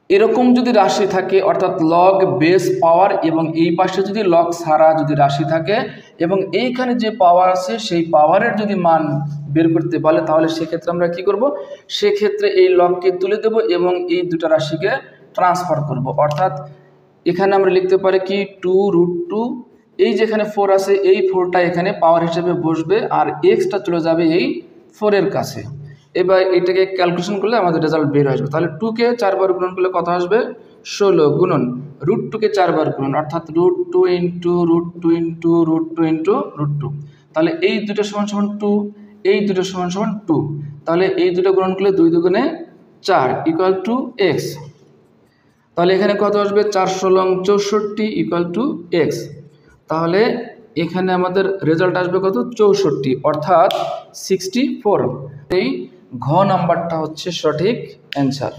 এরকম যদি রাশি থাকে অর্থাৎ লগ বেস পাওয়ার এবং এই পাশে যদি লগ ছাড়া যদি রাশি থাকে এবং এইখানে যে পাওয়ার আছে সেই পাওয়ারের যদি মান বের করতে বলে তাহলে সেক্ষেত্রে আমরা কি করব, সেক্ষেত্রে এই লগকে তুলে দেব এবং এই দুটো রাশিকে ট্রান্সফার করব। অর্থাৎ এখানে আমরা লিখতে পারি কি 2√2, এই যেখানে 4 আছে এই 4টা এখানে পাওয়ার হিসেবে বসবে আর এক্সটা চলে যাবে এই 4-এর কাছে। এবার এটাকে ক্যালকুলেশন করলে আমাদের রেজাল্ট বের আসবে। তাহলে 2কে 4 বার গুণন করলে কত আসবে, 16 গুণন √2কে 4 বার গুণন অর্থাৎ √2 ইন্টু √2 ইন্টু √2 ইন্টু √2। তাহলে এই দুটো সমান সমান 2, এই দুটো সমান সমান 2। তাহলে এই দুটো গুণন করলে 2 দুগুণে 4 ইকুয়াল টু এক্স। তাহলে এখানে কত আসবে, 4 × 64 ইকুয়াল টু এক্স। তাহলে এখানে আমাদের রেজাল্ট আসবে কত, 64 অর্থাৎ 64। এই ঘ নাম্বারটা হচ্ছে সঠিক অ্যান্সার।